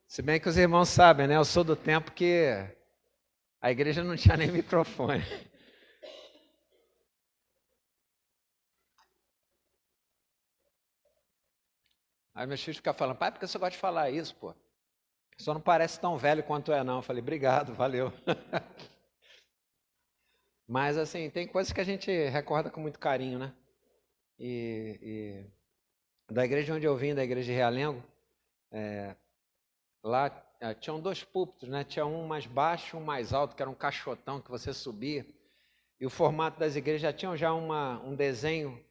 Se bem que os irmãos sabem, né? Eu sou do tempo que a igreja não tinha nem microfone. Aí meus filhos ficam falando, pai, por que você gosta de falar isso, pô? Só não parece tão velho quanto é, não. Eu falei, obrigado, valeu. Mas, assim, tem coisas que a gente recorda com muito carinho, né? E da igreja onde eu vim, da igreja de Realengo, lá tinham 2 púlpitos, né? Tinha um mais baixo e um mais alto, que era um caixotão que você subia. E o formato das igrejas já tinham um desenho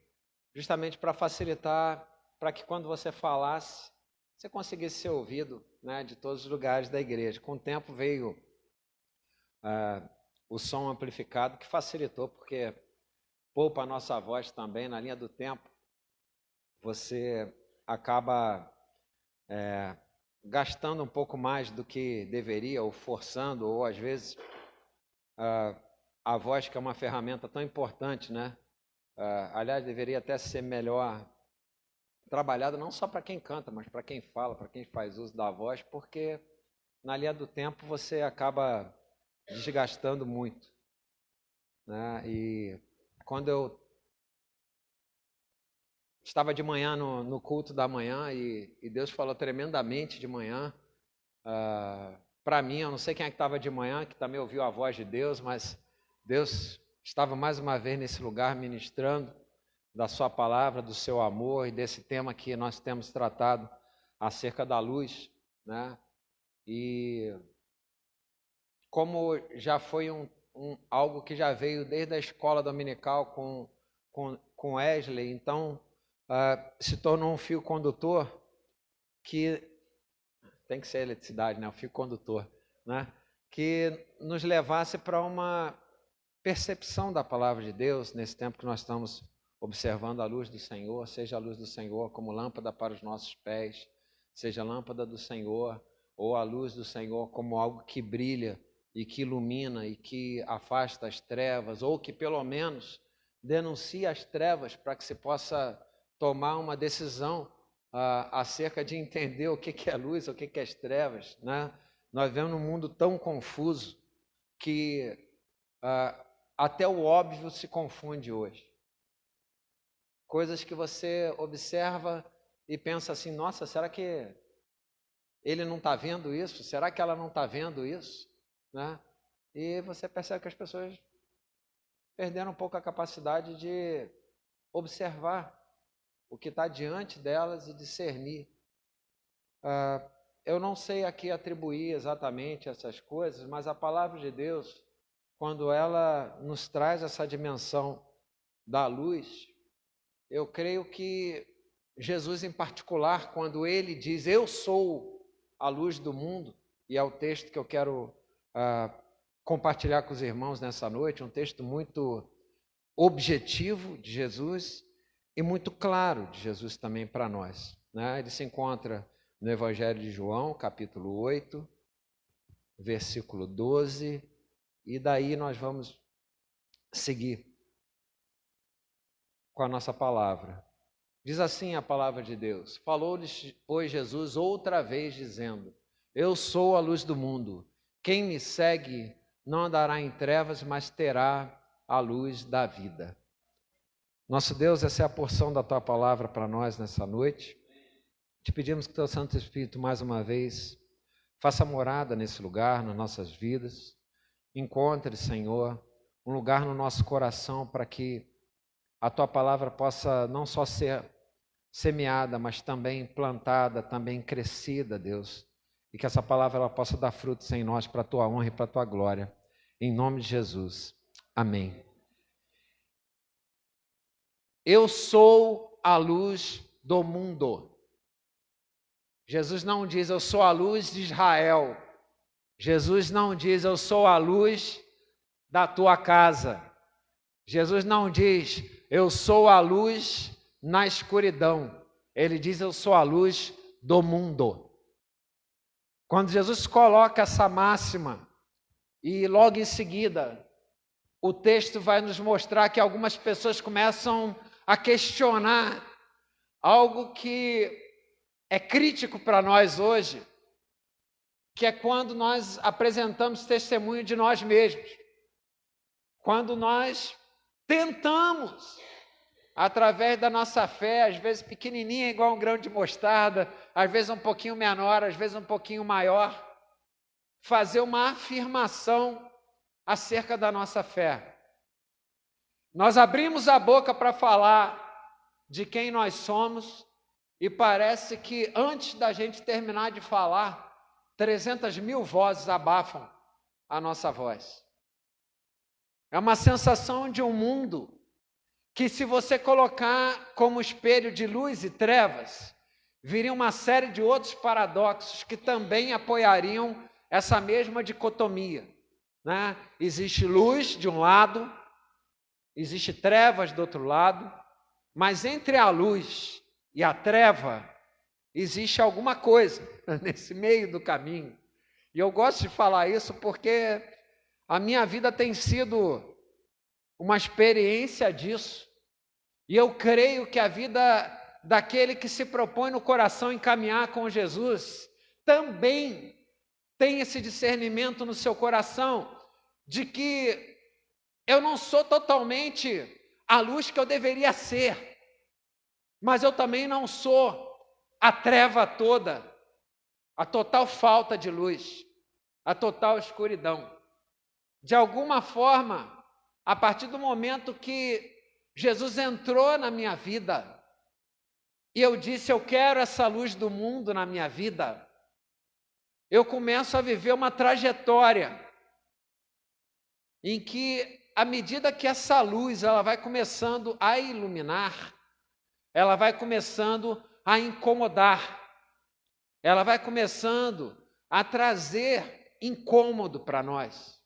justamente para facilitar, para que quando você falasse, você conseguisse ser ouvido, né, de todos os lugares da igreja. Com o tempo veio o som amplificado, que facilitou, porque poupa a nossa voz também, na linha do tempo. Você acaba gastando um pouco mais do que deveria, ou forçando, ou às vezes a voz, que é uma ferramenta tão importante, né? Aliás, deveria até ser melhor trabalhada, não só para quem canta, mas para quem fala, para quem faz uso da voz, porque na linha do tempo você acaba desgastando muito, né? E quando eu estava de manhã no culto da manhã e Deus falou tremendamente de manhã, para mim, eu não sei quem é que estava de manhã, que também ouviu a voz de Deus, mas Deus estava mais uma vez nesse lugar ministrando da sua palavra, do seu amor e desse tema que nós temos tratado acerca da luz, né? E como já foi algo que já veio desde a escola dominical com Wesley, então se tornou um fio condutor que tem que ser eletricidade, né? O fio condutor, né? Que nos levasse para uma percepção da palavra de Deus nesse tempo que nós estamos observando a luz do Senhor, seja a luz do Senhor como lâmpada para os nossos pés, seja a lâmpada do Senhor ou a luz do Senhor como algo que brilha e que ilumina e que afasta as trevas, ou que pelo menos denuncia as trevas para que se possa tomar uma decisão acerca de entender o que é luz, o que é as trevas, né? Nós vivemos num mundo tão confuso que até o óbvio se confunde hoje. Coisas que você observa e pensa assim, nossa, será que ele não está vendo isso? Será que ela não está vendo isso? Né? E você percebe que as pessoas perderam um pouco a capacidade de observar o que está diante delas e discernir. Eu não sei aqui atribuir exatamente essas coisas, mas a palavra de Deus, quando ela nos traz essa dimensão da luz, eu creio que Jesus em particular, quando ele diz, eu sou a luz do mundo, e é o texto que eu quero compartilhar com os irmãos nessa noite, um texto muito objetivo de Jesus e muito claro de Jesus também para nós, né? Ele se encontra no Evangelho de João, capítulo 8, versículo 12, e daí nós vamos seguir com a nossa palavra. Diz assim a palavra de Deus: falou-lhes, pois, Jesus outra vez, dizendo, eu sou a luz do mundo, quem me segue não andará em trevas, mas terá a luz da vida. Nosso Deus, essa é a porção da Tua palavra para nós nessa noite. Te pedimos que Teu Santo Espírito, mais uma vez, faça morada nesse lugar, nas nossas vidas. Encontre, Senhor, um lugar no nosso coração para que a Tua palavra possa não só ser semeada, mas também plantada, também crescida, Deus. E que essa palavra ela possa dar frutos em nós para a Tua honra e para a Tua glória. Em nome de Jesus. Amém. Eu sou a luz do mundo. Jesus não diz, eu sou a luz de Israel. Jesus não diz, eu sou a luz da tua casa. Jesus não diz, eu sou a luz na escuridão. Ele diz, eu sou a luz do mundo. Quando Jesus coloca essa máxima, e logo em seguida, o texto vai nos mostrar que algumas pessoas começam a questionar algo que é crítico para nós hoje, que é quando nós apresentamos testemunho de nós mesmos. Quando nós tentamos, através da nossa fé, às vezes pequenininha, igual um grão de mostarda, às vezes um pouquinho menor, às vezes um pouquinho maior, fazer uma afirmação acerca da nossa fé. Nós abrimos a boca para falar de quem nós somos e parece que antes da gente terminar de falar, 300.000 vozes abafam a nossa voz. É uma sensação de um mundo que, se você colocar como espelho de luz e trevas, viria uma série de outros paradoxos que também apoiariam essa mesma dicotomia, né? Existe luz de um lado, existe trevas do outro lado, mas entre a luz e a treva existe alguma coisa nesse meio do caminho. E eu gosto de falar isso porque a minha vida tem sido uma experiência disso. E eu creio que a vida daquele que se propõe no coração em caminhar com Jesus também tem esse discernimento no seu coração de que eu não sou totalmente a luz que eu deveria ser, mas eu também não sou a treva toda, a total falta de luz, a total escuridão. De alguma forma, a partir do momento que Jesus entrou na minha vida e eu disse, eu quero essa luz do mundo na minha vida, eu começo a viver uma trajetória em que, à medida que essa luz ela vai começando a iluminar, ela vai começando a incomodar, ela vai começando a trazer incômodo para nós.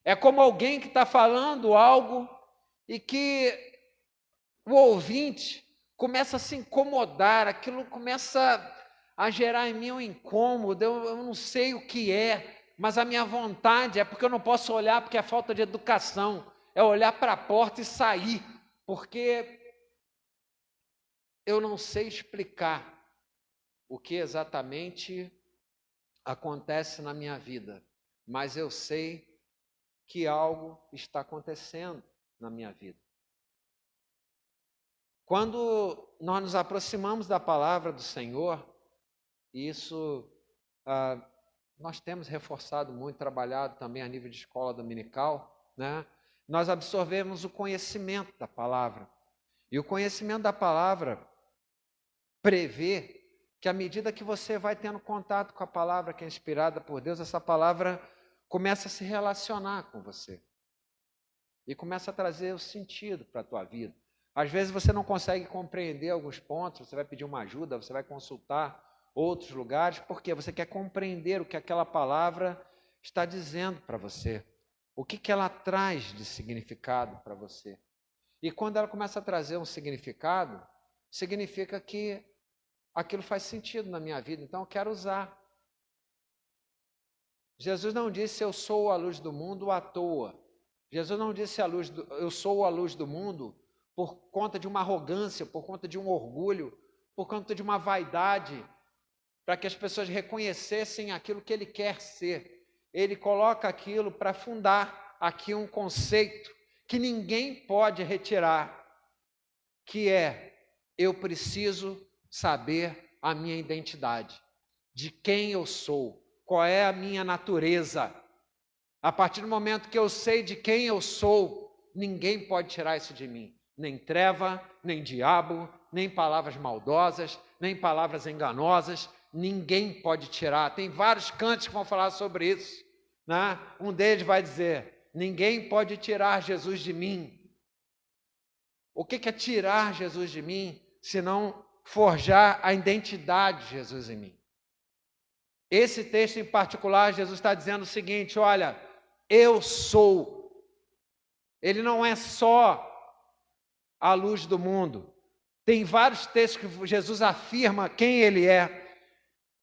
É como alguém que está falando algo e que o ouvinte começa a se incomodar, aquilo começa a gerar em mim um incômodo, eu não sei o que é, mas a minha vontade é porque eu não posso olhar porque é falta de educação, é olhar para a porta e sair, porque eu não sei explicar o que exatamente acontece na minha vida, mas eu sei que algo está acontecendo na minha vida. Quando nós nos aproximamos da palavra do Senhor, isso nós temos reforçado muito, trabalhado também a nível de escola dominical, né? Nós absorvemos o conhecimento da palavra. E o conhecimento da palavra prevê que à medida que você vai tendo contato com a palavra que é inspirada por Deus, essa palavra começa a se relacionar com você. E começa a trazer o sentido para a tua vida. Às vezes você não consegue compreender alguns pontos, você vai pedir uma ajuda, você vai consultar outros lugares, porque você quer compreender o que aquela palavra está dizendo para você. O que ela traz de significado para você. E quando ela começa a trazer um significado, significa que aquilo faz sentido na minha vida, então eu quero usar. Jesus não disse, eu sou a luz do mundo à toa. Jesus não disse, eu sou a luz do mundo por conta de uma arrogância, por conta de um orgulho, por conta de uma vaidade, para que as pessoas reconhecessem aquilo que ele quer ser. Ele coloca aquilo para fundar aqui um conceito que ninguém pode retirar, que é, eu preciso saber a minha identidade, de quem eu sou, qual é a minha natureza. A partir do momento que eu sei de quem eu sou, ninguém pode tirar isso de mim. Nem treva, nem diabo, nem palavras maldosas, nem palavras enganosas, ninguém pode tirar. Tem vários cantos que vão falar sobre isso, né? Um deles vai dizer, ninguém pode tirar Jesus de mim. O que é tirar Jesus de mim, se não forjar a identidade de Jesus em mim? Esse texto em particular, Jesus está dizendo o seguinte, olha, eu sou. Ele não é só a luz do mundo. Tem vários textos que Jesus afirma quem ele é.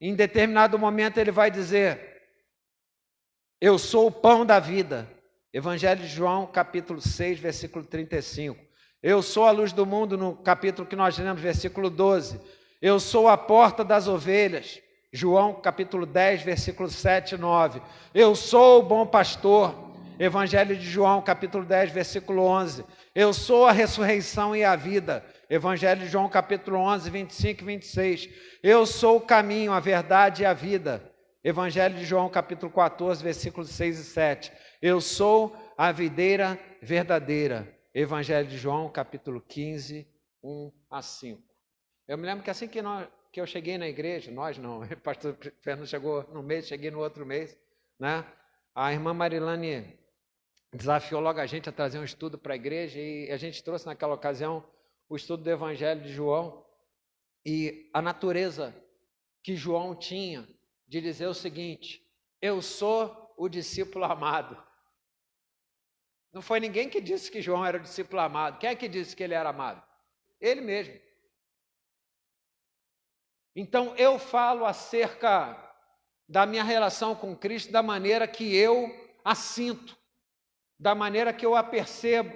Em determinado momento ele vai dizer, eu sou o pão da vida. Evangelho de João, capítulo 6, versículo 35. Eu sou a luz do mundo, no capítulo que nós lemos, versículo 12. Eu sou a porta das ovelhas. João, capítulo 10, versículos 7 e 9. Eu sou o bom pastor. Evangelho de João, capítulo 10, versículo 11. Eu sou a ressurreição e a vida. Evangelho de João, capítulo 11, 25 e 26. Eu sou o caminho, a verdade e a vida. Evangelho de João, capítulo 14, versículos 6 e 7. Eu sou a videira verdadeira. Evangelho de João, capítulo 15, 1 a 5. Eu me lembro que assim que eu cheguei na igreja, nós não, o pastor Fernando chegou no mês, cheguei no outro mês, né? A irmã Marilane desafiou logo a gente a trazer um estudo para a igreja e a gente trouxe naquela ocasião o estudo do Evangelho de João e a natureza que João tinha de dizer o seguinte: eu sou o discípulo amado. Não foi ninguém que disse que João era o discípulo amado. Quem é que disse que ele era amado? Ele mesmo. Então eu falo acerca da minha relação com Cristo da maneira que eu a sinto, da maneira que eu a percebo,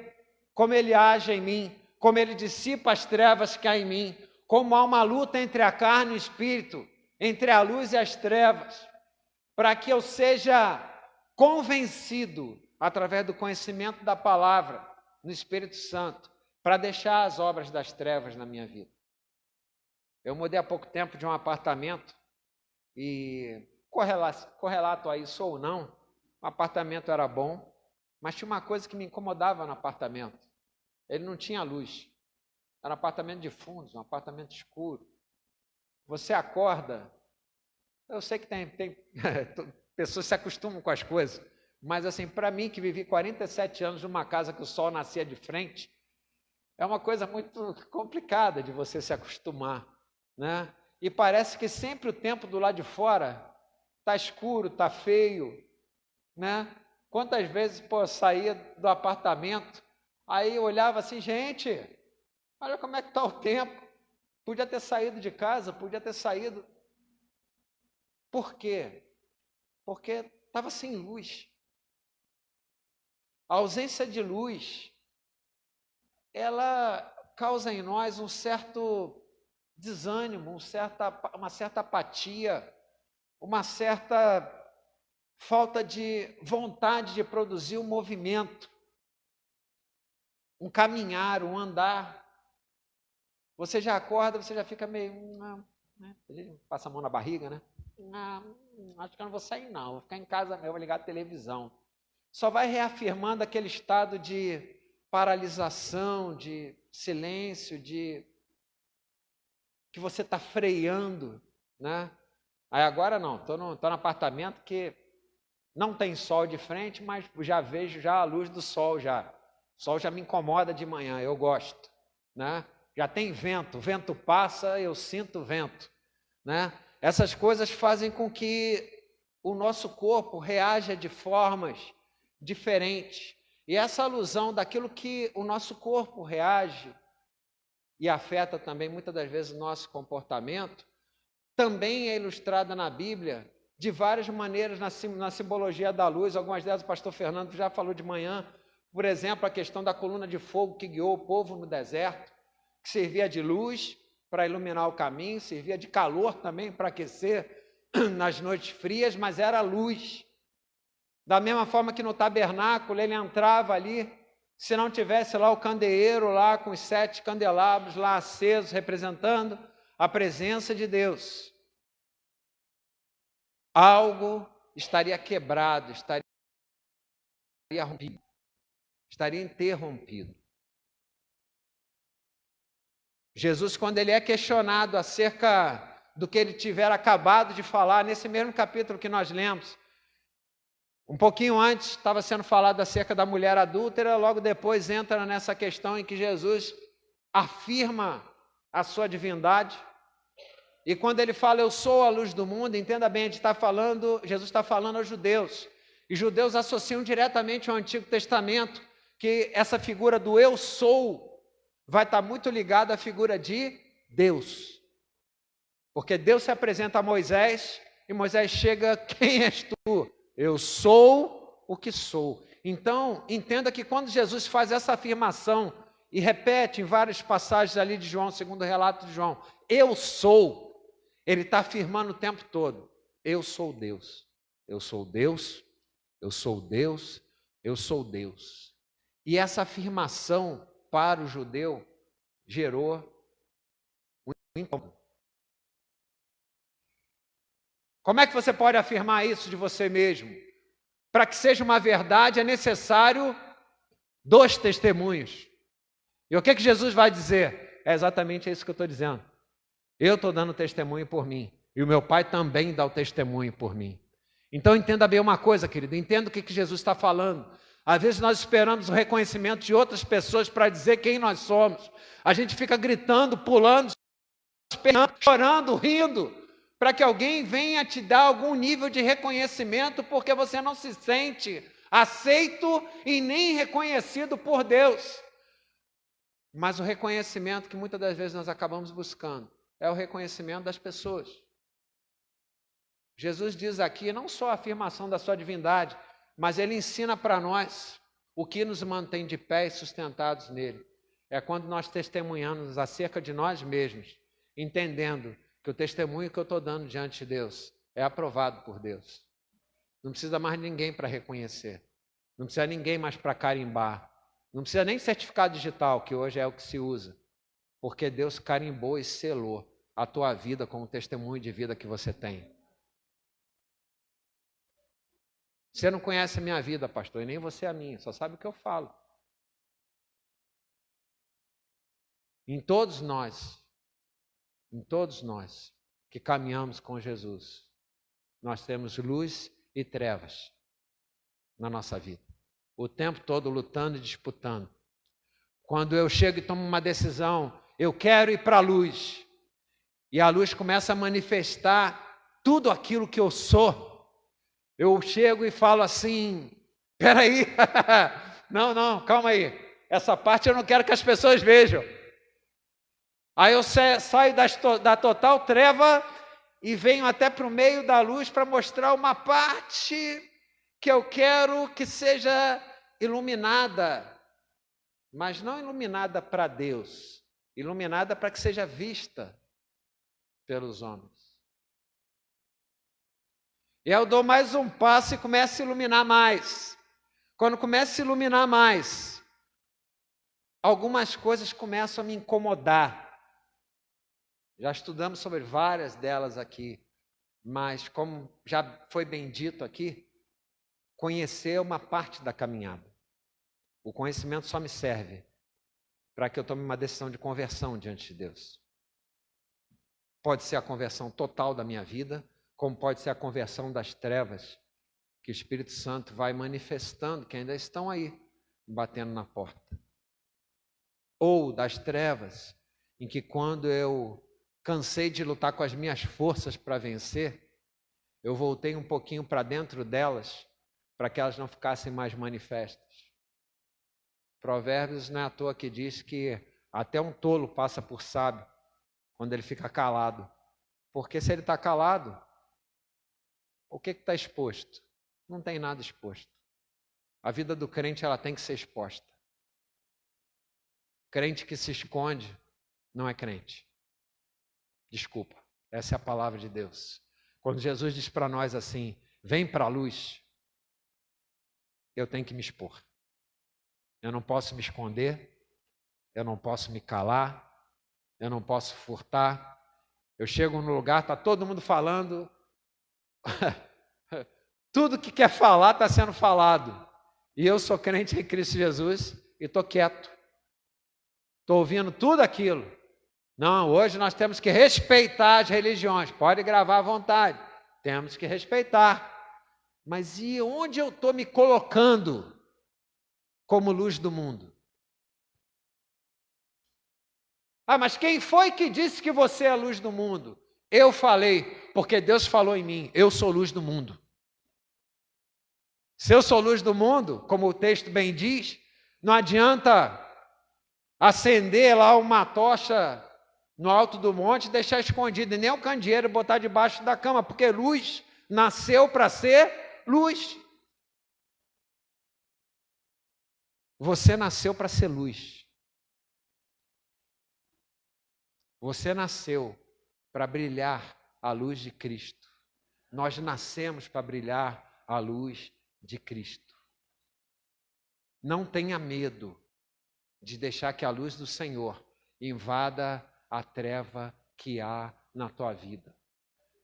como ele age em mim, como ele dissipa as trevas que há em mim, como há uma luta entre a carne e o espírito, entre a luz e as trevas, para que eu seja convencido através do conhecimento da palavra no Espírito Santo, para deixar as obras das trevas na minha vida. Eu mudei há pouco tempo de um apartamento e correlato a isso ou não, o apartamento era bom, mas tinha uma coisa que me incomodava no apartamento. Ele não tinha luz. Era um apartamento de fundos, um apartamento escuro. Você acorda, eu sei que tem pessoas que se acostumam com as coisas, mas assim, para mim que vivi 47 anos numa casa que o sol nascia de frente, é uma coisa muito complicada de você se acostumar, né? E parece que sempre o tempo do lado de fora está escuro, está feio, né? Quantas vezes, eu saía do apartamento, aí eu olhava assim, gente, olha como é que está o tempo, podia ter saído de casa, podia ter saído. Por quê? Porque estava sem luz. A ausência de luz, ela causa em nós um certo desânimo, uma certa apatia, uma certa falta de vontade de produzir um movimento, um caminhar, um andar. Você já acorda, você já fica meio... né? Passa a mão na barriga, né? Acho que eu não vou sair não, vou ficar em casa mesmo, vou ligar a televisão. Só vai reafirmando aquele estado de paralisação, de silêncio, de que você está freando, né? Aí agora não, estou no apartamento que não tem sol de frente, mas já vejo já a luz do sol já. O sol já me incomoda de manhã, eu gosto, né? Já tem vento, o vento passa, eu sinto o vento, né? Essas coisas fazem com que o nosso corpo reaja de formas diferentes. E essa alusão daquilo que o nosso corpo reage e afeta também muitas das vezes o nosso comportamento, também é ilustrada na Bíblia de várias maneiras na simbologia da luz. Algumas delas o pastor Fernando já falou de manhã. Por exemplo, a questão da coluna de fogo que guiou o povo no deserto, que servia de luz para iluminar o caminho, servia de calor também para aquecer nas noites frias, mas era luz. Da mesma forma que no tabernáculo ele entrava ali, se não tivesse lá o candeeiro lá com os 7 candelabros lá acesos, representando a presença de Deus, algo estaria quebrado, estaria rompido, estaria interrompido. Jesus, quando ele é questionado acerca do que ele tiver acabado de falar, nesse mesmo capítulo que nós lemos, um pouquinho antes estava sendo falado acerca da mulher adúltera, logo depois entra nessa questão em que Jesus afirma a sua divindade. E quando ele fala, eu sou a luz do mundo, entenda bem, Jesus está falando aos judeus. E judeus associam diretamente ao Antigo Testamento que essa figura do eu sou vai estar muito ligada à figura de Deus. Porque Deus se apresenta a Moisés e Moisés chega, quem és tu? Eu sou o que sou. Então, entenda que quando Jesus faz essa afirmação e repete em várias passagens ali de João, segundo o relato de João, eu sou. Ele está afirmando o tempo todo, eu sou Deus, eu sou Deus, eu sou Deus, eu sou Deus. E essa afirmação para o judeu gerou um incômodo. Como é que você pode afirmar isso de você mesmo? Para que seja uma verdade é necessário 2 testemunhos. E o que Jesus vai dizer? É exatamente isso que eu estou dizendo. Eu estou dando testemunho por mim. E o meu Pai também dá o testemunho por mim. Então entenda bem uma coisa, querido. Entenda o que Jesus está falando. Às vezes nós esperamos o reconhecimento de outras pessoas para dizer quem nós somos. A gente fica gritando, pulando, chorando, rindo, para que alguém venha te dar algum nível de reconhecimento, porque você não se sente aceito e nem reconhecido por Deus. Mas o reconhecimento que muitas das vezes nós acabamos buscando é o reconhecimento das pessoas. Jesus diz aqui não só a afirmação da sua divindade, mas ele ensina para nós o que nos mantém de pé e sustentados nele. É quando nós testemunhamos acerca de nós mesmos, entendendo que o testemunho que eu estou dando diante de Deus é aprovado por Deus. Não precisa mais de ninguém para reconhecer. Não precisa de ninguém mais para carimbar. Não precisa nem certificado digital, que hoje é o que se usa. Porque Deus carimbou e selou a tua vida com o testemunho de vida que você tem. Você não conhece a minha vida, pastor, e nem você a minha, só sabe o que eu falo. Em todos nós que caminhamos com Jesus, nós temos luz e trevas na nossa vida. O tempo todo lutando e disputando. Quando eu chego e tomo uma decisão, eu quero ir para a luz. E a luz começa a manifestar tudo aquilo que eu sou. Eu chego e falo assim, peraí, não, calma aí. Essa parte eu não quero que as pessoas vejam. Aí eu saio da total treva e venho até para o meio da luz para mostrar uma parte que eu quero que seja iluminada. Mas não iluminada para Deus, iluminada para que seja vista pelos homens. E eu dou mais um passo e começo a iluminar mais. Quando começa a se iluminar mais, algumas coisas começam a me incomodar. Já estudamos sobre várias delas aqui, mas como já foi bem dito aqui, conhecer é uma parte da caminhada. O conhecimento só me serve para que eu tome uma decisão de conversão diante de Deus. Pode ser a conversão total da minha vida, como pode ser a conversão das trevas, que o Espírito Santo vai manifestando, que ainda estão aí, batendo na porta. Ou das trevas, em que quando eu cansei de lutar com as minhas forças para vencer, eu voltei um pouquinho para dentro delas, para que elas não ficassem mais manifestas. Provérbios não é à toa que diz que até um tolo passa por sábio, quando ele fica calado. Porque se ele está calado, o que está exposto? Não tem nada exposto. A vida do crente ela tem que ser exposta. Crente que se esconde não é crente. Desculpa, essa é a palavra de Deus. Quando Jesus diz para nós assim, vem para a luz, eu tenho que me expor. Eu não posso me esconder, eu não posso me calar, eu não posso furtar. Eu chego no lugar, está todo mundo falando, tudo que quer falar está sendo falado. E eu sou crente em Cristo Jesus e estou quieto. Estou ouvindo tudo aquilo. Não, hoje nós temos que respeitar as religiões. Pode gravar à vontade. Temos que respeitar. Mas e onde eu estou me colocando como luz do mundo? Ah, mas quem foi que disse que você é a luz do mundo? Eu falei, porque Deus falou em mim. Eu sou luz do mundo. Se eu sou luz do mundo, como o texto bem diz, não adianta acender lá uma tocha no alto do monte e deixar escondido, e nem o candeeiro botar debaixo da cama, porque luz nasceu para ser luz. Você nasceu para ser luz. Você nasceu para brilhar a luz de Cristo. Nós nascemos para brilhar a luz de Cristo. Não tenha medo de deixar que a luz do Senhor invada a treva que há na tua vida.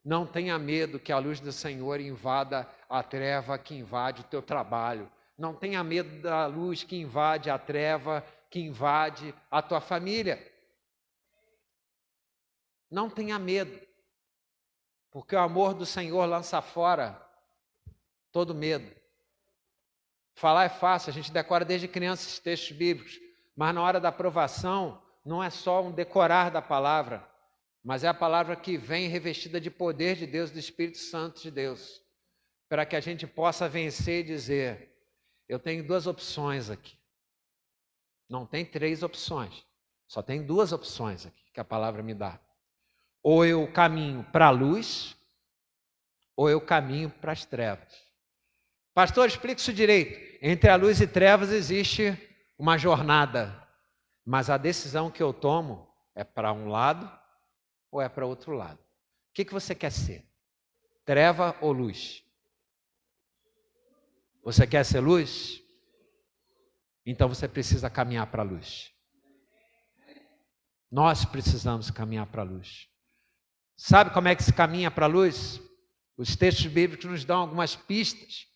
Não tenha medo que a luz do Senhor invada a treva que invade o teu trabalho. Não tenha medo da luz que invade a treva que invade a tua família. Não tenha medo, porque o amor do Senhor lança fora todo medo. Falar é fácil, a gente decora desde criança esses textos bíblicos, mas na hora da aprovação não é só um decorar da palavra, mas é a palavra que vem revestida de poder de Deus, do Espírito Santo de Deus, para que a gente possa vencer e dizer: eu tenho duas opções aqui. Não tem três opções, só tem duas opções aqui que a palavra me dá. Ou eu caminho para a luz, ou eu caminho para as trevas. Pastor, explica isso direito. Entre a luz e trevas existe uma jornada, mas a decisão que eu tomo é para um lado ou é para outro lado. O que você quer ser? Treva ou luz? Você quer ser luz? Então você precisa caminhar para a luz. Nós precisamos caminhar para a luz. Sabe como é que se caminha para a luz? Os textos bíblicos nos dão algumas pistas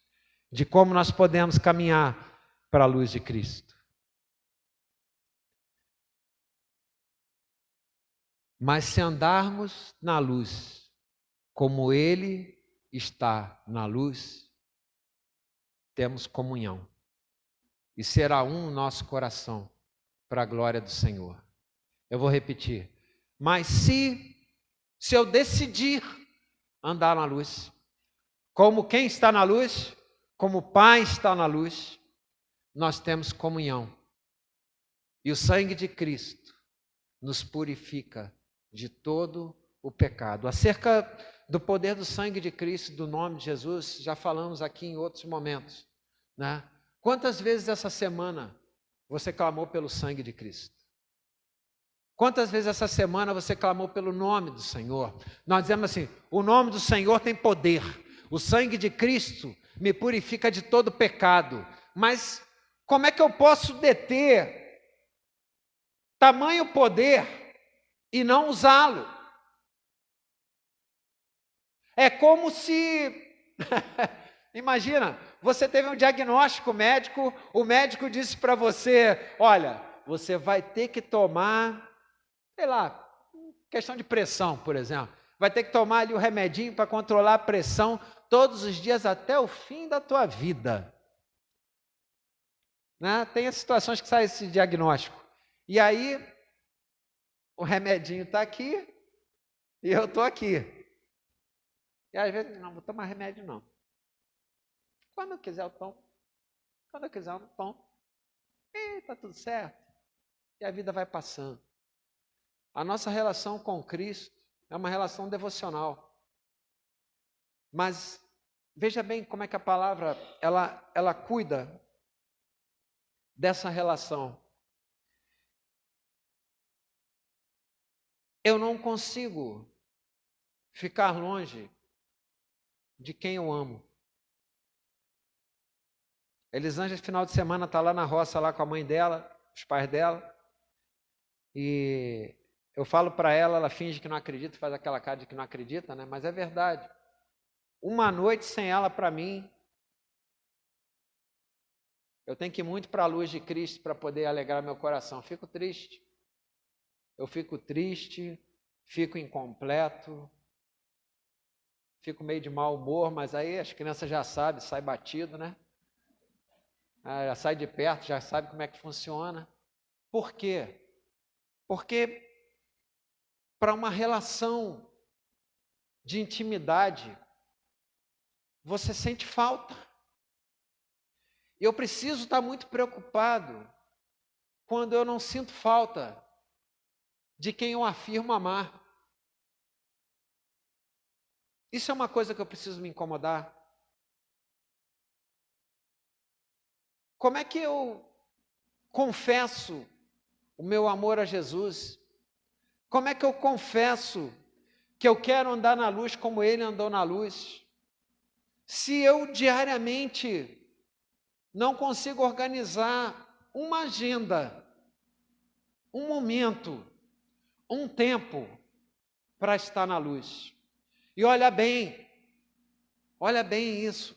de como nós podemos caminhar para a luz de Cristo. Mas se andarmos na luz, como Ele está na luz, temos comunhão. E será um o nosso coração para a glória do Senhor. Eu vou repetir. Mas se eu decidir andar na luz, como quem está na luz, como o Pai está na luz, nós temos comunhão. E o sangue de Cristo nos purifica de todo o pecado. Acerca do poder do sangue de Cristo, do nome de Jesus, já falamos aqui em outros momentos, né? Quantas vezes essa semana você clamou pelo sangue de Cristo? Quantas vezes essa semana você clamou pelo nome do Senhor? Nós dizemos assim: o nome do Senhor tem poder. O sangue de Cristo me purifica de todo pecado. Mas como é que eu posso deter tamanho poder e não usá-lo? É como se... Imagina, você teve um diagnóstico médico, o médico disse para você: olha, você vai ter que tomar, sei lá, questão de pressão, por exemplo. Vai ter que tomar ali o remedinho para controlar a pressão todos os dias até o fim da tua vida. Né? Tem as situações que sai esse diagnóstico. E aí, o remedinho está aqui e eu estou aqui. E às vezes, não vou tomar remédio não. Quando eu quiser eu tomo. Quando eu quiser eu não tomo. E está tudo certo. E a vida vai passando. A nossa relação com Cristo é uma relação devocional. Mas veja bem como é que a palavra ela cuida dessa relação. Eu não consigo ficar longe de quem eu amo. Elisângela, final de semana, está lá na roça, lá com a mãe dela, os pais dela. E eu falo para ela, ela finge que não acredita, faz aquela cara de que não acredita, né? Mas é verdade. Uma noite sem ela, para mim, eu tenho que ir muito para a luz de Cristo para poder alegrar meu coração. Fico triste. Eu fico triste, fico incompleto, fico meio de mau humor, mas aí as crianças já sabem, sai batido, né? Já sai de perto, já sabe como é que funciona. Por quê? Porque para uma relação de intimidade, você sente falta. Eu preciso estar muito preocupado quando eu não sinto falta de quem eu afirmo amar. Isso é uma coisa que eu preciso me incomodar. Como é que eu confesso o meu amor a Jesus? Como é que eu confesso que eu quero andar na luz como ele andou na luz? Se eu diariamente não consigo organizar uma agenda, um momento, um tempo para estar na luz. E olha bem isso.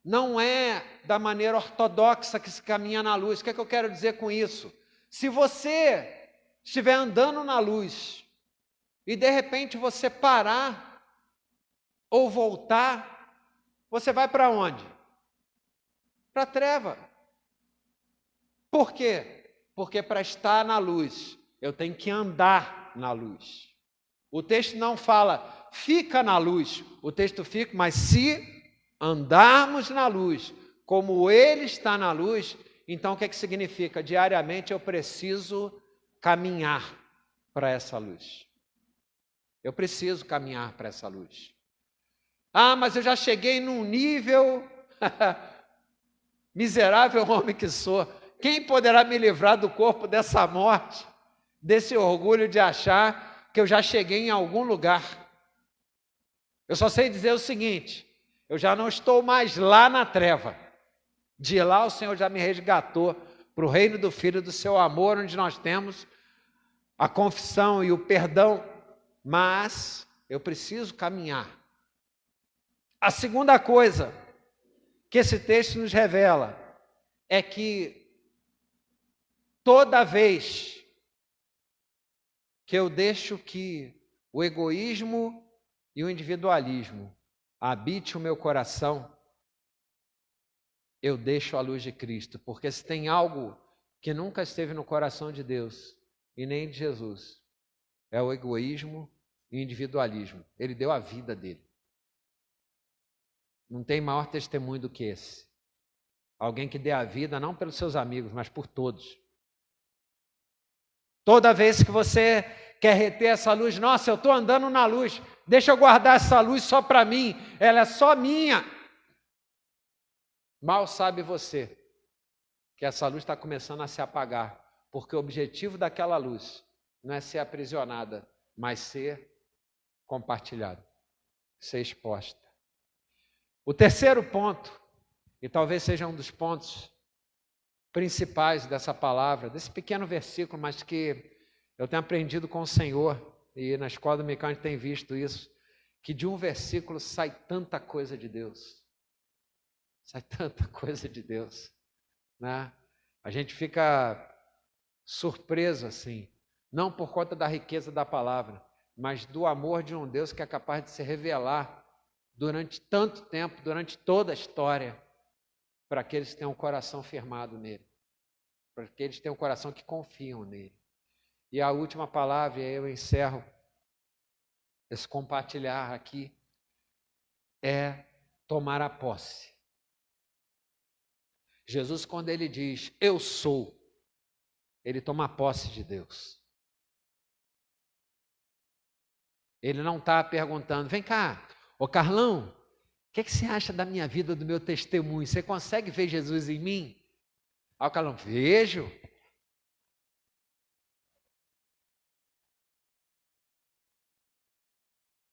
Não é da maneira ortodoxa que se caminha na luz. O que é que eu quero dizer com isso? Se você estiver andando na luz e de repente você parar ou voltar, você vai para onde? Para a treva. Por quê? Porque para estar na luz, eu tenho que andar na luz. O texto não fala, fica na luz. O texto fica, mas se andarmos na luz, como ele está na luz, então o que é que significa? Diariamente eu preciso caminhar para essa luz. Eu preciso caminhar para essa luz. Ah, mas eu já cheguei num nível... Miserável homem que sou, quem poderá me livrar do corpo dessa morte, desse orgulho de achar que eu já cheguei em algum lugar? Eu só sei dizer o seguinte, eu já não estou mais lá na treva. De lá o Senhor já me resgatou para o reino do Filho do seu amor, onde nós temos a confissão e o perdão, mas eu preciso caminhar. A segunda coisa que esse texto nos revela é que toda vez que eu deixo que o egoísmo e o individualismo habite o meu coração, eu deixo a luz de Cristo, porque se tem algo que nunca esteve no coração de Deus e nem de Jesus, é o egoísmo e o individualismo. Ele deu a vida dele. Não tem maior testemunho do que esse. Alguém que dê a vida não pelos seus amigos, mas por todos. Toda vez que você quer reter essa luz, nossa, eu estou andando na luz, deixa eu guardar essa luz só para mim, ela é só minha. Mal sabe você que essa luz está começando a se apagar, porque o objetivo daquela luz não é ser aprisionada, mas ser compartilhada, ser exposta. O terceiro ponto, e talvez seja um dos pontos principais dessa palavra, desse pequeno versículo, mas que eu tenho aprendido com o Senhor, e na escola do Mican a gente tem visto isso, que de um versículo sai tanta coisa de Deus. Sai tanta coisa de Deus, né? A gente fica surpreso assim, não por conta da riqueza da palavra, mas do amor de um Deus que é capaz de se revelar durante tanto tempo, durante toda a história, para aqueles que têm um coração firmado nele, para aqueles que têm um coração que confiam nele. E a última palavra, e aí eu encerro esse compartilhar aqui, é tomar a posse. Jesus, quando ele diz, eu sou, ele toma posse de Deus. Ele não está perguntando, vem cá, ô Carlão, o que você acha da minha vida, do meu testemunho? Você consegue ver Jesus em mim? Aí o Carlão, vejo.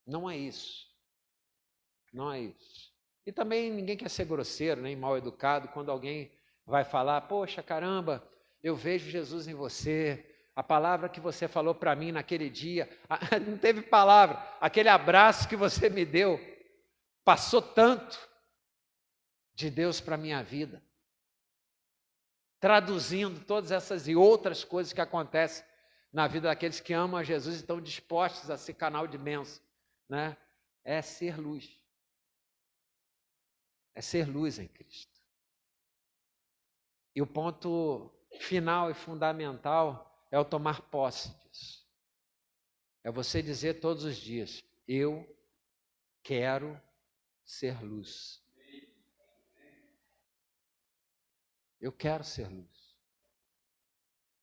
Não é isso. Não é isso. E também ninguém quer ser grosseiro, nem mal educado, quando alguém vai falar, poxa, caramba, eu vejo Jesus em você, a palavra que você falou para mim naquele dia, não teve palavra, aquele abraço que você me deu, passou tanto de Deus para a minha vida. Traduzindo todas essas e outras coisas que acontecem na vida daqueles que amam a Jesus e estão dispostos a ser canal de bênção, né? É ser luz. É ser luz em Cristo. E o ponto final e fundamental é o tomar posse disso. É você dizer todos os dias, eu quero ser luz. Eu quero ser luz.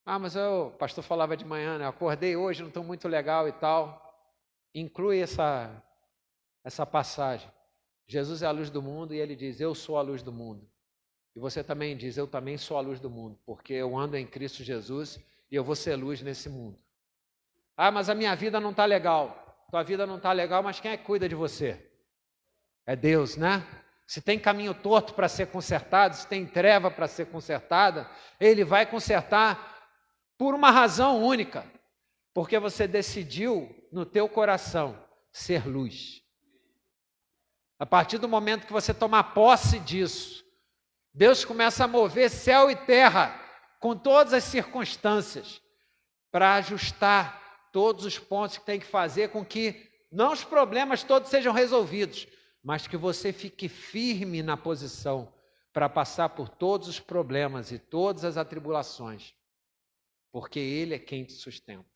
Ah, mas o pastor falava de manhã, né? Eu acordei hoje, não estou muito legal e tal. Inclui essa passagem. Jesus é a luz do mundo e ele diz, eu sou a luz do mundo. E você também diz, eu também sou a luz do mundo, porque eu ando em Cristo Jesus e eu vou ser luz nesse mundo. Ah, mas a minha vida não está legal. Tua vida não está legal, mas quem é que cuida de você? É Deus, né? Se tem caminho torto para ser consertado, se tem treva para ser consertada, Ele vai consertar por uma razão única. Porque você decidiu no teu coração ser luz. A partir do momento que você tomar posse disso, Deus começa a mover céu e terra com todas as circunstâncias para ajustar todos os pontos que tem que fazer com que não os problemas todos sejam resolvidos, mas que você fique firme na posição para passar por todos os problemas e todas as atribulações, porque Ele é quem te sustenta.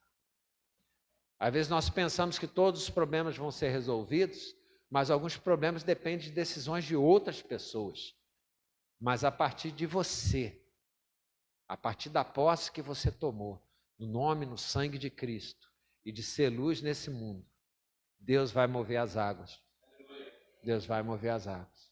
Às vezes nós pensamos que todos os problemas vão ser resolvidos, mas alguns problemas dependem de decisões de outras pessoas. Mas a partir de você, a partir da posse que você tomou, no nome, no sangue de Cristo, e de ser luz nesse mundo, Deus vai mover as águas. Deus vai mover as águas.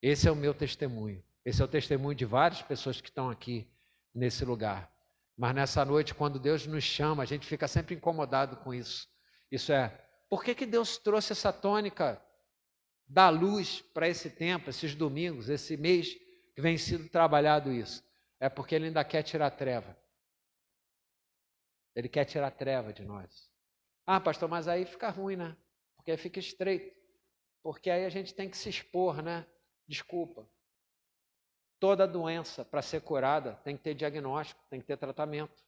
Esse é o meu testemunho. Esse é o testemunho de várias pessoas que estão aqui nesse lugar. Mas nessa noite, quando Deus nos chama, a gente fica sempre incomodado com isso. Isso é, por que Deus trouxe essa tônica da luz para esse tempo, esses domingos, esse mês que vem sido trabalhado isso? É porque Ele ainda quer tirar a treva. Ele quer tirar a treva de nós. Ah, pastor, mas aí fica ruim, né? Porque aí fica estreito. Porque aí a gente tem que se expor, né? Desculpa. Toda doença, para ser curada, tem que ter diagnóstico, tem que ter tratamento.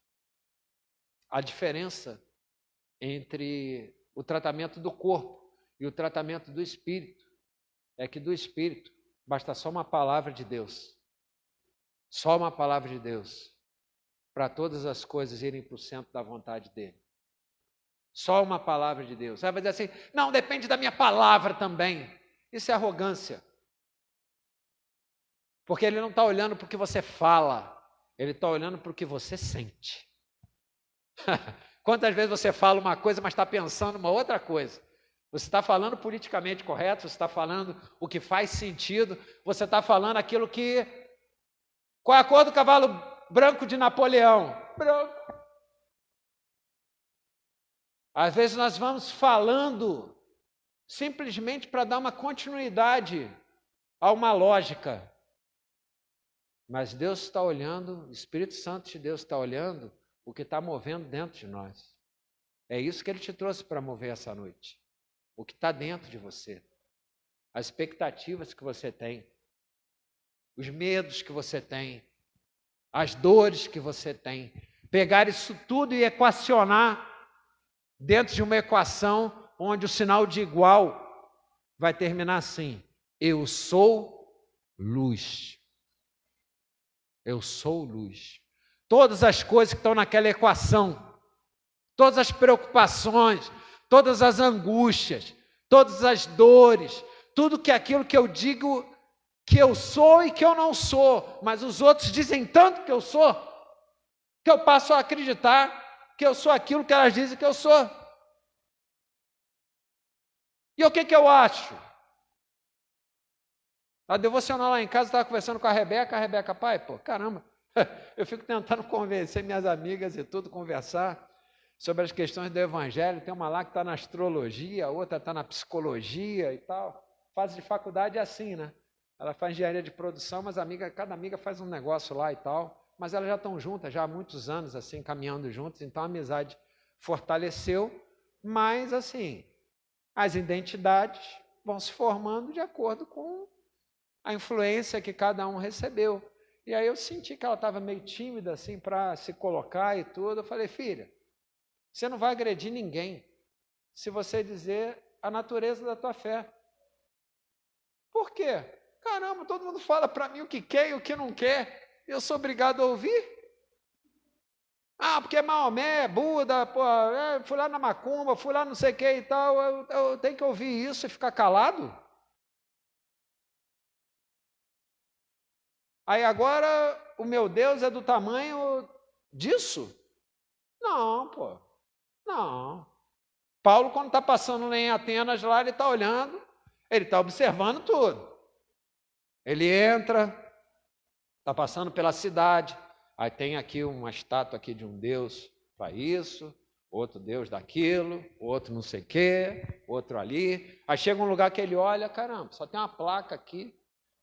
A diferença entre o tratamento do corpo e o tratamento do espírito é que do espírito basta só uma palavra de Deus. Só uma palavra de Deus para todas as coisas irem para o centro da vontade dele. Só uma palavra de Deus. Aí vai dizer assim, não, depende da minha palavra também. Isso é arrogância. Porque Ele não está olhando para o que você fala, Ele está olhando para o que você sente. Quantas vezes você fala uma coisa, mas está pensando uma outra coisa? Você está falando politicamente correto, você está falando o que faz sentido, você está falando aquilo que... Qual é a cor do cavalo branco de Napoleão? Branco. Às vezes nós vamos falando simplesmente para dar uma continuidade a uma lógica. Mas Deus está olhando, o Espírito Santo de Deus está olhando o que está movendo dentro de nós. É isso que Ele te trouxe para mover essa noite. O que está dentro de você. As expectativas que você tem. Os medos que você tem. As dores que você tem. Pegar isso tudo e equacionar dentro de uma equação onde o sinal de igual vai terminar assim. Eu sou luz. Eu sou luz. Todas as coisas que estão naquela equação, todas as preocupações, todas as angústias, todas as dores, tudo que aquilo que eu digo que eu sou e que eu não sou, mas os outros dizem tanto que eu sou, que eu passo a acreditar que eu sou aquilo que elas dizem que eu sou. E o que eu acho? A devocional lá em casa, estava conversando com a Rebeca, pai, pô, caramba, eu fico tentando convencer minhas amigas e tudo, conversar sobre as questões do evangelho, tem uma lá que está na astrologia, a outra está na psicologia e tal, fase de faculdade é assim, né? Ela faz engenharia de produção, mas cada amiga faz um negócio lá e tal, mas elas já estão juntas, já há muitos anos, assim, caminhando juntas, então a amizade fortaleceu, mas, assim, as identidades vão se formando de acordo com a influência que cada um recebeu. E aí eu senti que ela estava meio tímida, assim, para se colocar e tudo. Eu falei, filha, você não vai agredir ninguém se você dizer a natureza da tua fé. Por quê? Caramba, todo mundo fala para mim o que quer e o que não quer. Eu sou obrigado a ouvir? Ah, porque Maomé, Buda, pô, fui lá na macumba, fui lá não sei o que e tal. Eu tenho que ouvir isso e ficar calado? Aí agora o meu Deus é do tamanho disso? Não, pô. Não. Paulo, quando está passando lá em Atenas, lá ele está olhando, ele está observando tudo. Ele entra, está passando pela cidade, aí tem aqui uma estátua aqui de um Deus para isso, outro Deus daquilo, outro não sei o quê, outro ali. Aí chega um lugar que ele olha, caramba, só tem uma placa aqui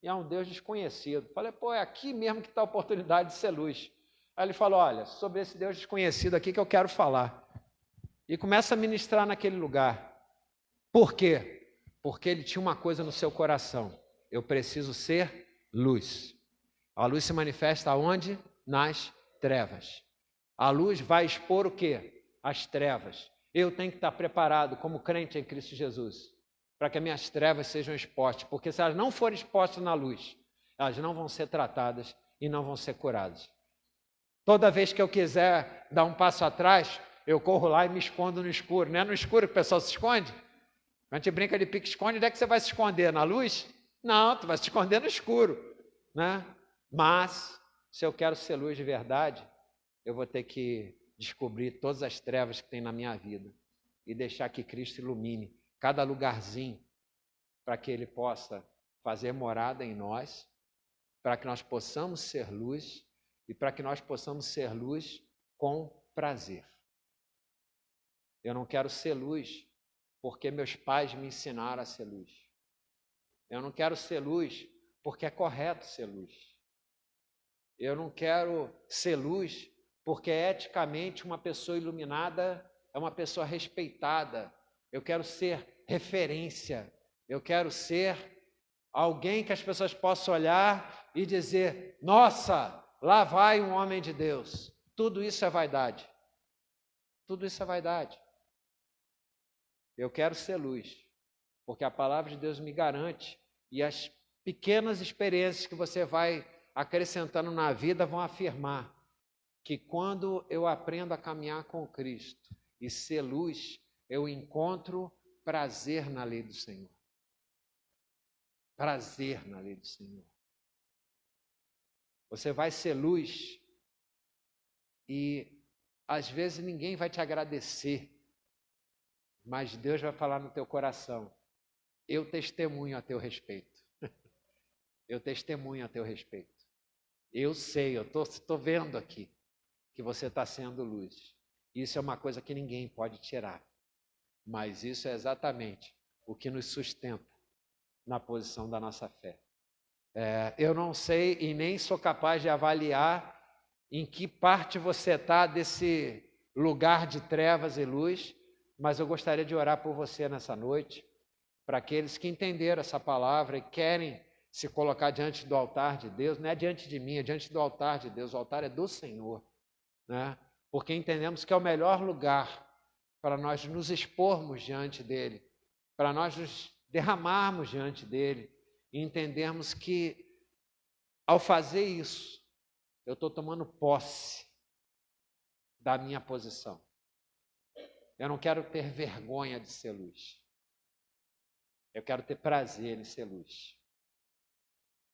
e é um Deus desconhecido. Falei, pô, é aqui mesmo que está a oportunidade de ser luz. Aí ele falou, olha, sobre esse Deus desconhecido aqui que eu quero falar. E começa a ministrar naquele lugar. Por quê? Porque ele tinha uma coisa no seu coração. Eu preciso ser luz. A luz se manifesta onde? Nas trevas. A luz vai expor o quê? As trevas. Eu tenho que estar preparado como crente em Cristo Jesus para que as minhas trevas sejam expostas, porque se elas não forem expostas na luz, elas não vão ser tratadas e não vão ser curadas. Toda vez que eu quiser dar um passo atrás, eu corro lá e me escondo no escuro. Não é no escuro que o pessoal se esconde? Quando a gente brinca de pique-esconde, onde é que você vai se esconder? Na luz? Não, tu vai se esconder no escuro, né? Mas, se eu quero ser luz de verdade, eu vou ter que descobrir todas as trevas que tem na minha vida e deixar que Cristo ilumine cada lugarzinho para que Ele possa fazer morada em nós, para que nós possamos ser luz e para que nós possamos ser luz com prazer. Eu não quero ser luz porque meus pais me ensinaram a ser luz. Eu não quero ser luz porque é correto ser luz. Eu não quero ser luz porque eticamente uma pessoa iluminada é uma pessoa respeitada. Eu quero ser referência. Eu quero ser alguém que as pessoas possam olhar e dizer, nossa, lá vai um homem de Deus. Tudo isso é vaidade. Tudo isso é vaidade. Eu quero ser luz, porque a palavra de Deus me garante e as pequenas experiências que você vai acrescentando na vida vão afirmar que quando eu aprendo a caminhar com Cristo e ser luz, eu encontro prazer na lei do Senhor. Prazer na lei do Senhor. Você vai ser luz e às vezes ninguém vai te agradecer, mas Deus vai falar no teu coração, eu testemunho a teu respeito. Eu testemunho a teu respeito. Eu sei, eu estou vendo aqui que você está sendo luz. Isso é uma coisa que ninguém pode tirar. Mas isso é exatamente o que nos sustenta na posição da nossa fé. Eu não sei e nem sou capaz de avaliar em que parte você está desse lugar de trevas e luz, mas eu gostaria de orar por você nessa noite, para aqueles que entenderam essa palavra e querem se colocar diante do altar de Deus. Não é diante de mim, é diante do altar de Deus. O altar é do Senhor, né? Porque entendemos que é o melhor lugar para nós nos expormos diante dele, para nós nos derramarmos diante dele e entendermos que, ao fazer isso, eu estou tomando posse da minha posição. Eu não quero ter vergonha de ser luz. Eu quero ter prazer em ser luz.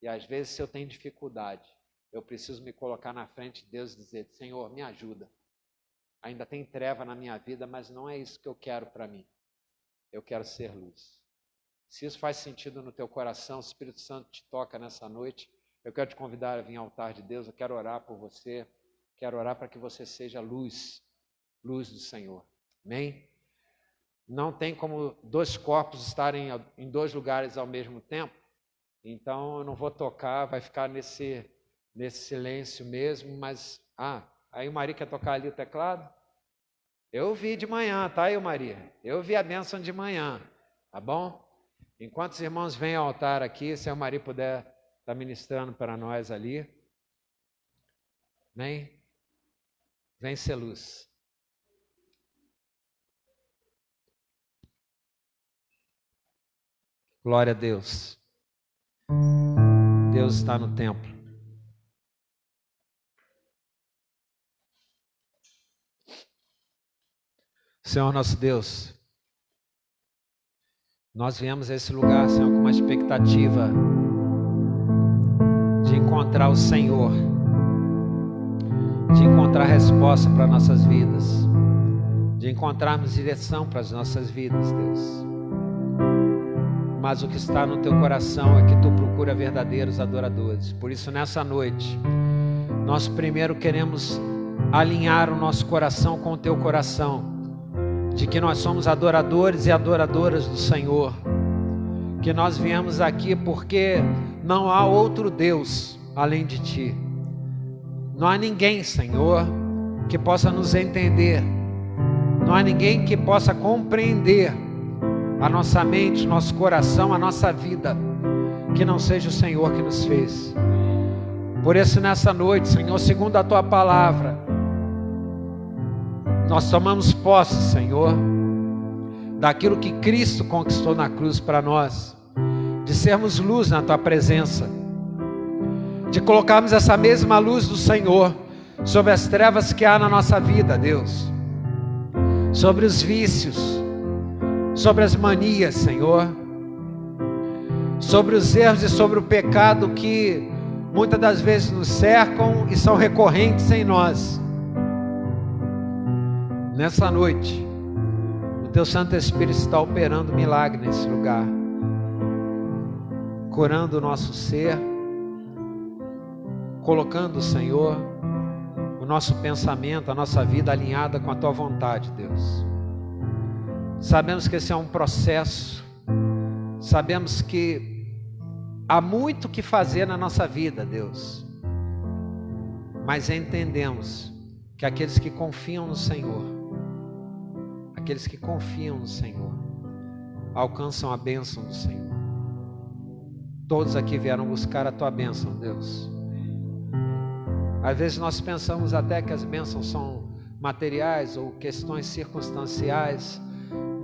E às vezes, se eu tenho dificuldade, eu preciso me colocar na frente de Deus e dizer, Senhor, me ajuda. Ainda tem treva na minha vida, mas não é isso que eu quero para mim. Eu quero ser luz. Se isso faz sentido no teu coração, o Espírito Santo te toca nessa noite, eu quero te convidar a vir ao altar de Deus, eu quero orar por você, quero orar para que você seja luz, luz do Senhor. Amém? Não tem como dois corpos estarem em dois lugares ao mesmo tempo, então eu não vou tocar, vai ficar nesse silêncio mesmo, mas... aí o Maria quer tocar ali o teclado? Eu vi de manhã, tá aí, Maria? Eu vi a bênção de manhã, tá bom? Enquanto os irmãos vêm ao altar aqui, se a Maria puder estar ministrando para nós ali. Amém? Vem ser luz. Glória a Deus. Deus está no templo. Senhor nosso Deus, nós viemos a esse lugar, Senhor, com uma expectativa de encontrar o Senhor, de encontrar resposta para nossas vidas, de encontrarmos direção para as nossas vidas, Deus. Mas o que está no teu coração é que tu procura verdadeiros adoradores. Por isso, nessa noite, nós primeiro queremos alinhar o nosso coração com o teu coração, de que nós somos adoradores e adoradoras do Senhor, que nós viemos aqui porque não há outro Deus além de Ti. Não há ninguém, Senhor, que possa nos entender. Não há ninguém que possa compreender a nossa mente, nosso coração, a nossa vida, que não seja o Senhor que nos fez. Por isso, nessa noite, Senhor, segundo a Tua palavra, nós tomamos posse, Senhor, daquilo que Cristo conquistou na cruz para nós, de sermos luz na Tua presença, de colocarmos essa mesma luz do Senhor sobre as trevas que há na nossa vida, Deus, sobre os vícios, sobre as manias, Senhor, sobre os erros e sobre o pecado que muitas das vezes nos cercam e são recorrentes em nós. Nessa noite, o Teu Santo Espírito está operando milagre nesse lugar, curando o nosso ser, colocando, Senhor, o nosso pensamento, a nossa vida alinhada com a Tua vontade, Deus. Sabemos que esse é um processo, sabemos que há muito que fazer na nossa vida, Deus, mas entendemos que aqueles que confiam no Senhor, aqueles que confiam no Senhor, alcançam a bênção do Senhor. Todos aqui vieram buscar a Tua bênção, Deus. Às vezes nós pensamos até que as bênçãos são materiais ou questões circunstanciais,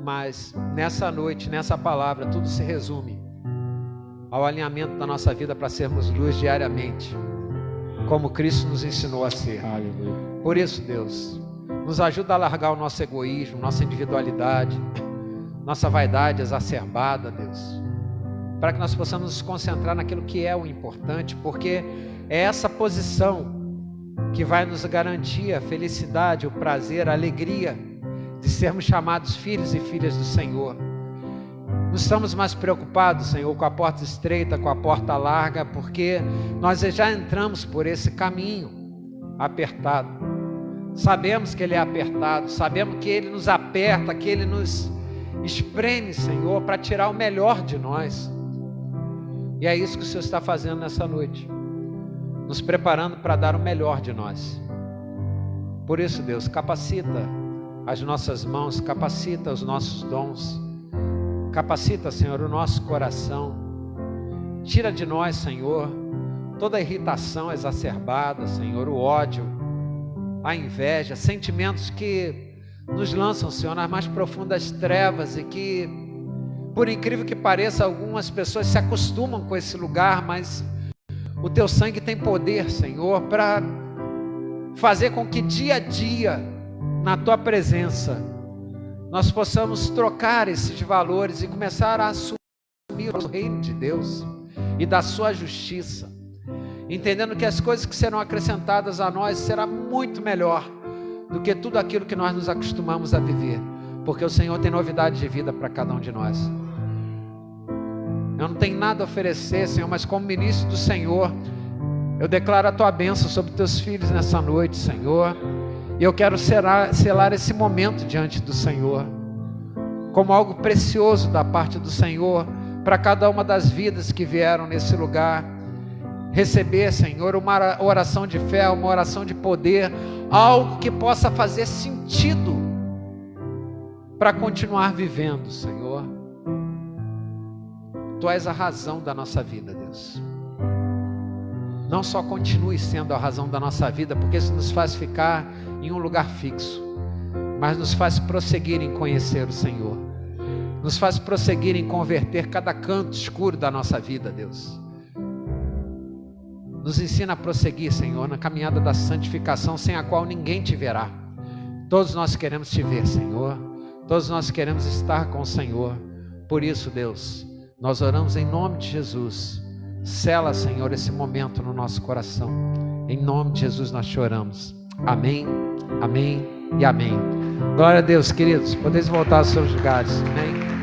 mas nessa noite, nessa palavra, tudo se resume ao alinhamento da nossa vida para sermos luz diariamente, como Cristo nos ensinou a ser. Aleluia. Por isso, Deus, nos ajuda a largar o nosso egoísmo, nossa individualidade, nossa vaidade exacerbada, Deus, para que nós possamos nos concentrar naquilo que é o importante, porque é essa posição que vai nos garantir a felicidade, o prazer, a alegria de sermos chamados filhos e filhas do Senhor. Não estamos mais preocupados, Senhor, com a porta estreita, com a porta larga, porque nós já entramos por esse caminho apertado. Sabemos que ele é apertado, sabemos que ele nos aperta, que ele nos espreme, Senhor, para tirar o melhor de nós. E é isso que o Senhor está fazendo nessa noite, nos preparando para dar o melhor de nós. Por isso, Deus, capacita as nossas mãos, capacita os nossos dons, capacita, Senhor, o nosso coração. Tira de nós, Senhor, toda a irritação exacerbada, Senhor, o ódio, a inveja, sentimentos que nos lançam, Senhor, nas mais profundas trevas e que, por incrível que pareça, algumas pessoas se acostumam com esse lugar, mas o Teu sangue tem poder, Senhor, para fazer com que dia a dia, na Tua presença, nós possamos trocar esses valores e começar a assumir o reino de Deus e da Sua justiça, entendendo que as coisas que serão acrescentadas a nós será muito melhor do que tudo aquilo que nós nos acostumamos a viver, porque o Senhor tem novidade de vida para cada um de nós. Eu não tenho nada a oferecer, Senhor, mas como ministro do Senhor, eu declaro a Tua bênção sobre Teus filhos nessa noite, Senhor. E eu quero selar esse momento diante do Senhor, como algo precioso da parte do Senhor, para cada uma das vidas que vieram nesse lugar, receber, Senhor, uma oração de fé, uma oração de poder, algo que possa fazer sentido, para continuar vivendo, Senhor. Tu és a razão da nossa vida, Deus. Não só continue sendo a razão da nossa vida, porque isso nos faz ficar em um lugar fixo, mas nos faz prosseguir em conhecer o Senhor, nos faz prosseguir em converter cada canto escuro da nossa vida, Deus. Nos ensina a prosseguir, Senhor, na caminhada da santificação, sem a qual ninguém te verá. Todos nós queremos te ver, Senhor, todos nós queremos estar com o Senhor. Por isso, Deus, nós oramos em nome de Jesus. Sela, Senhor, esse momento no nosso coração. Em nome de Jesus nós te oramos. Amém, amém e amém. Glória a Deus, queridos. Podeis voltar aos seus lugares. Amém.